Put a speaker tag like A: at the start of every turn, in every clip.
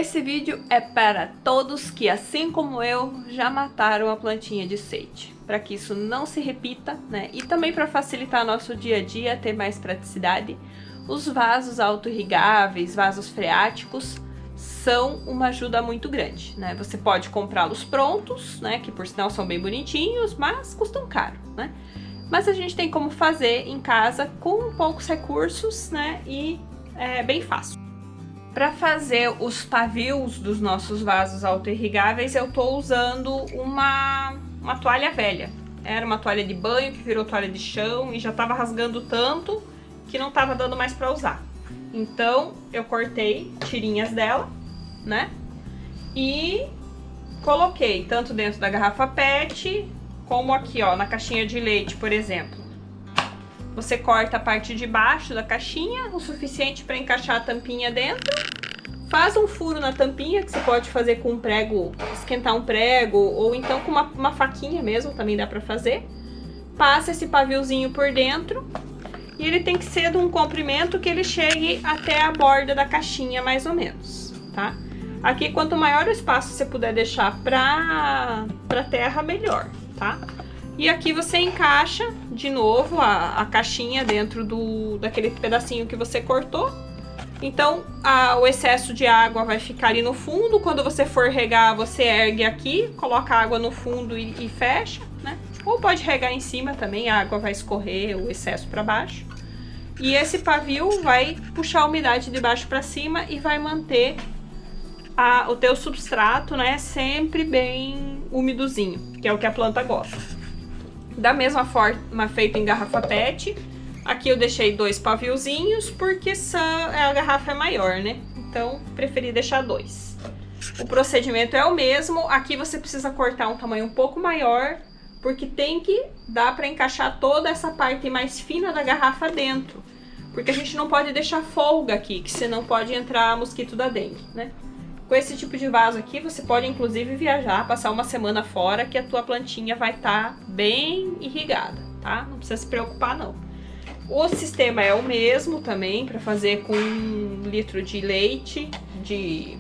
A: Esse vídeo é para todos que, assim como eu, já mataram a plantinha de sage, para que isso não se repita, né? E também para facilitar nosso dia a dia, ter mais praticidade. Os vasos auto-irrigáveis, vasos freáticos, são uma ajuda muito grande, né? Você pode comprá-los prontos, né? Que por sinal são bem bonitinhos, mas custam caro, né? Mas a gente tem como fazer em casa com poucos recursos, né? E é bem fácil. Para fazer os pavios dos nossos vasos auto-irrigáveis, eu tô usando uma toalha velha. Era uma toalha de banho que virou toalha de chão e já tava rasgando tanto que não tava dando mais para usar. Então, eu cortei tirinhas dela, né? E coloquei tanto dentro da garrafa PET, como aqui, ó, na caixinha de leite, por exemplo. Você corta a parte de baixo da caixinha, o suficiente para encaixar a tampinha dentro. Faz um furo na tampinha, que você pode fazer com um prego, esquentar um prego, ou então com uma faquinha mesmo, também dá para fazer. Passa esse paviozinho por dentro. E ele tem que ser de um comprimento que ele chegue até a borda da caixinha, mais ou menos, tá? Aqui, quanto maior o espaço você puder deixar pra terra, melhor, tá? E aqui você encaixa de novo a caixinha dentro daquele pedacinho que você cortou. Então, o excesso de água vai ficar ali no fundo. Quando você for regar, você ergue aqui, coloca a água no fundo e fecha, né? Ou pode regar em cima também, a água vai escorrer o excesso para baixo. E esse pavio vai puxar a umidade de baixo para cima e vai manter o teu substrato, né, sempre bem úmidozinho, que é o que a planta gosta. Da mesma forma feito em garrafa PET, aqui eu deixei 2 paviozinhos, porque a garrafa é maior, né? Então, preferi deixar 2. O procedimento é o mesmo, aqui você precisa cortar um tamanho um pouco maior, porque tem que dar para encaixar toda essa parte mais fina da garrafa dentro. Porque a gente não pode deixar folga aqui, que senão pode entrar mosquito da dengue, né? Com esse tipo de vaso aqui, você pode inclusive viajar, passar uma semana fora, que a tua plantinha vai estar bem irrigada, tá? Não precisa se preocupar, não. O sistema é o mesmo também, para fazer com 1 litro de leite, de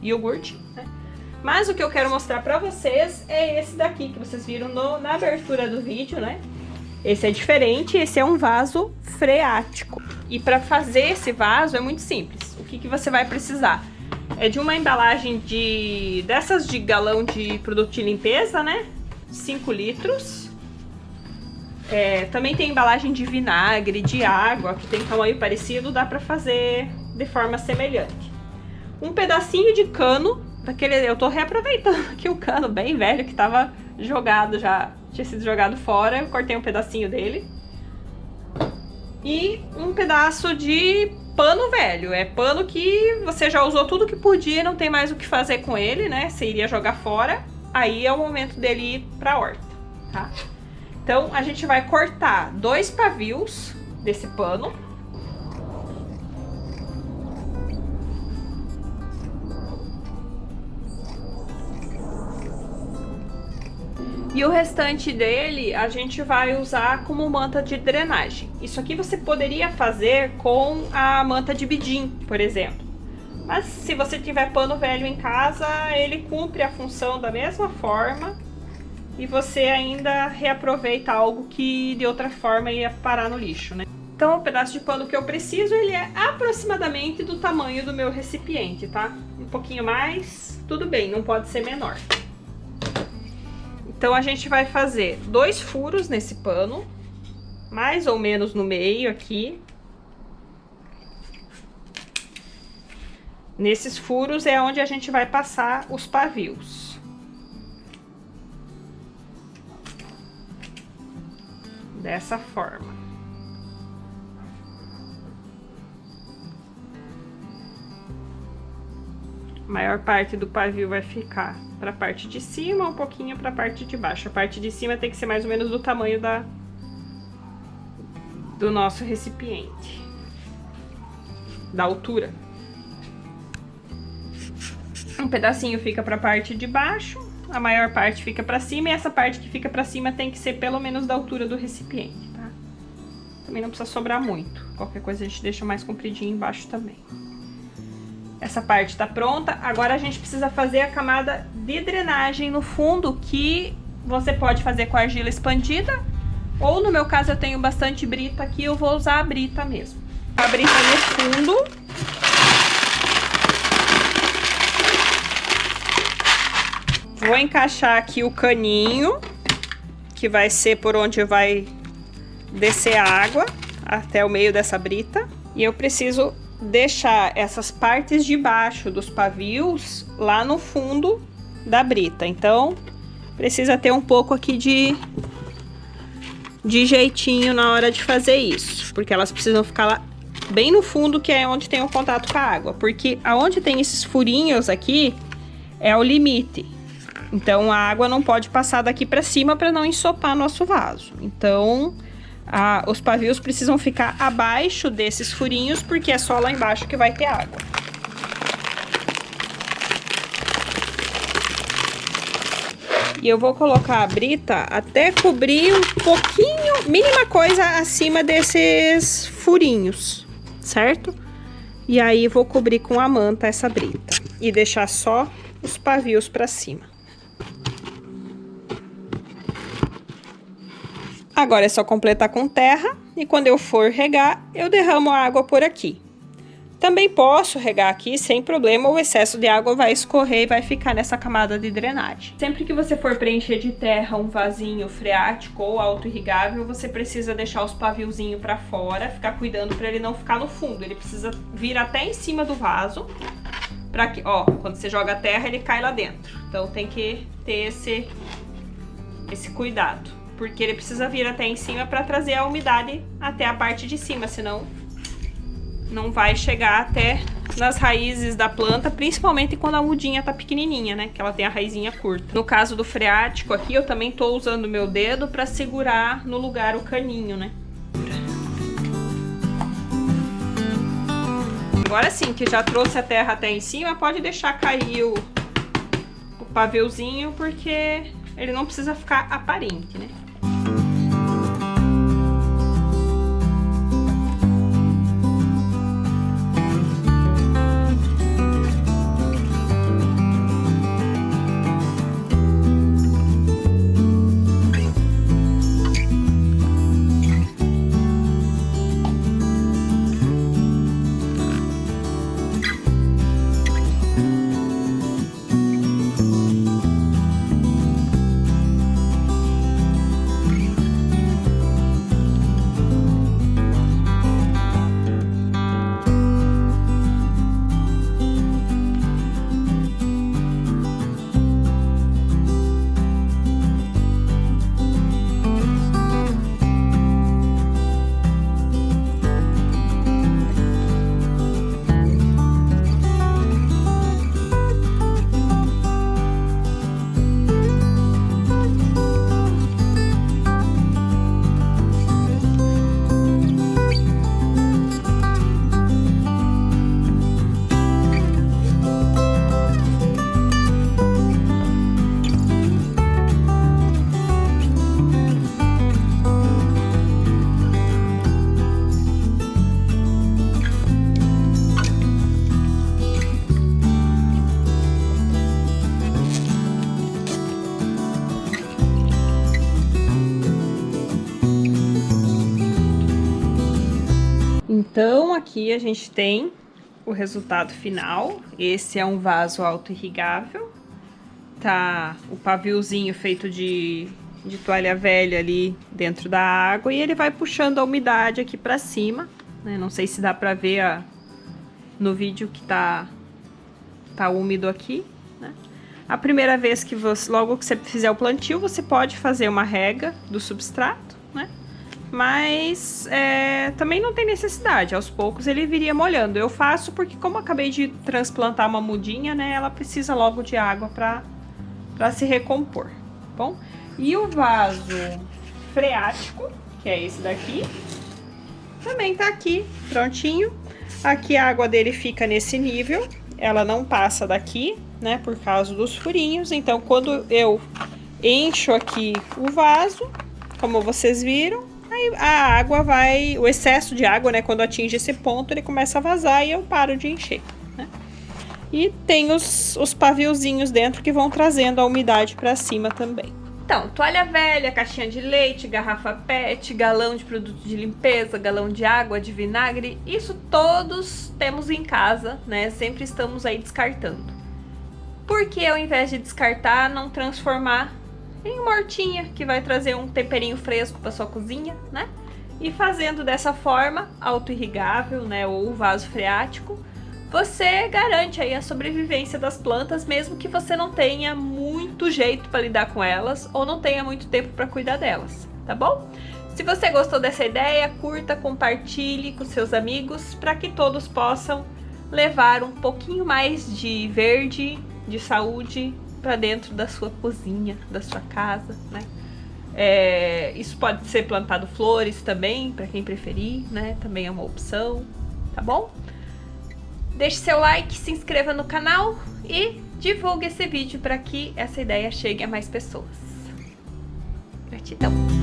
A: iogurte, né? Mas o que eu quero mostrar para vocês é esse daqui, que vocês viram na abertura do vídeo, né? Esse é diferente, esse é um vaso freático. E para fazer esse vaso é muito simples. O que você vai precisar? É de uma embalagem dessas de galão de produto de limpeza, né? 5 litros. Também tem embalagem de vinagre, de água, que tem tamanho parecido, dá para fazer de forma semelhante. Um pedacinho de cano, eu tô reaproveitando aqui o cano bem velho que tava jogado já, tinha sido jogado fora, eu cortei um pedacinho dele. E um pedaço de pano velho, é pano que você já usou tudo que podia, não tem mais o que fazer com ele, né? Você iria jogar fora, aí é o momento dele ir pra horta, tá? Então, a gente vai cortar 2 pavios desse pano. E o restante dele a gente vai usar como manta de drenagem. Isso aqui você poderia fazer com a manta de bidim, por exemplo. Mas se você tiver pano velho em casa, ele cumpre a função da mesma forma. E você ainda reaproveita algo que de outra forma ia parar no lixo, né? Então o pedaço de pano que eu preciso, ele é aproximadamente do tamanho do meu recipiente, tá? Um pouquinho mais, tudo bem, não pode ser menor. Então, a gente vai fazer 2 furos nesse pano, mais ou menos no meio aqui. Nesses furos é onde a gente vai passar os pavios. Dessa forma. A maior parte do pavio vai ficar para a parte de cima, um pouquinho para a parte de baixo. A parte de cima tem que ser mais ou menos do tamanho do nosso recipiente, da altura. Um pedacinho fica para a parte de baixo, a maior parte fica para cima, e essa parte que fica para cima tem que ser pelo menos da altura do recipiente, tá? Também não precisa sobrar muito. Qualquer coisa a gente deixa mais compridinho embaixo também. Essa parte tá pronta. Agora a gente precisa fazer a camada de drenagem no fundo, que você pode fazer com argila expandida, ou no meu caso eu tenho bastante brita aqui, eu vou usar a brita mesmo. A brita no fundo. Vou encaixar aqui o caninho, que vai ser por onde vai descer a água, até o meio dessa brita. E eu preciso deixar essas partes de baixo dos pavios lá no fundo da brita. Então, precisa ter um pouco aqui de jeitinho na hora de fazer isso, porque elas precisam ficar lá bem no fundo, que é onde tem o contato com a água, porque aonde tem esses furinhos aqui é o limite. Então a água não pode passar daqui para cima para não ensopar nosso vaso. Então os pavios precisam ficar abaixo desses furinhos, porque é só lá embaixo que vai ter água. E eu vou colocar a brita até cobrir um pouquinho, mínima coisa acima desses furinhos, certo? E aí vou cobrir com a manta essa brita e deixar só os pavios para cima. Agora é só completar com terra e quando eu for regar, eu derramo a água por aqui. Também posso regar aqui sem problema, o excesso de água vai escorrer e vai ficar nessa camada de drenagem. Sempre que você for preencher de terra um vasinho freático ou auto-irrigável, você precisa deixar os paviozinhos para fora, ficar cuidando para ele não ficar no fundo. Ele precisa vir até em cima do vaso, para que, ó, quando você joga a terra, ele cai lá dentro. Então tem que ter esse cuidado, porque ele precisa vir até em cima para trazer a umidade até a parte de cima, senão não vai chegar até nas raízes da planta, principalmente quando a mudinha tá pequenininha, né? Que ela tem a raizinha curta. No caso do freático aqui, eu também tô usando o meu dedo para segurar no lugar o caninho, né? Agora sim, que já trouxe a terra até em cima, pode deixar cair o paviozinho, porque ele não precisa ficar aparente, né? Então, aqui a gente tem o resultado final. Esse é um vaso auto-irrigável. Tá o paviozinho feito de toalha velha ali dentro da água. E ele vai puxando a umidade aqui pra cima, né? Não sei se dá pra ver no vídeo que tá úmido aqui, né? A primeira vez que logo que você fizer o plantio, você pode fazer uma rega do substrato, né? Mas também não tem necessidade, aos poucos ele viria molhando. Eu faço porque, como eu acabei de transplantar uma mudinha, né, ela precisa logo de água para se recompor, bom? E o vaso freático, que é esse daqui, também tá aqui, prontinho. Aqui a água dele fica nesse nível, ela não passa daqui, né, por causa dos furinhos. Então, quando eu encho aqui o vaso, como vocês viram, aí a água vai, o excesso de água, né, quando atinge esse ponto, ele começa a vazar e eu paro de encher, né? E tem os paviozinhos dentro que vão trazendo a umidade para cima também. Então, toalha velha, caixinha de leite, garrafa PET, galão de produto de limpeza, galão de água, de vinagre, isso todos temos em casa, né? Sempre estamos aí descartando. Por que ao invés de descartar, não transformar em uma hortinha que vai trazer um temperinho fresco para sua cozinha, né? E fazendo dessa forma, auto-irrigável, né, ou vaso freático, você garante aí a sobrevivência das plantas, mesmo que você não tenha muito jeito para lidar com elas ou não tenha muito tempo para cuidar delas, tá bom? Se você gostou dessa ideia, curta, compartilhe com seus amigos para que todos possam levar um pouquinho mais de verde, de saúde para dentro da sua cozinha, da sua casa, né? Isso pode ser plantado flores também, para quem preferir, né? Também é uma opção, tá bom? Deixe seu like, se inscreva no canal e divulgue esse vídeo para que essa ideia chegue a mais pessoas. Gratidão!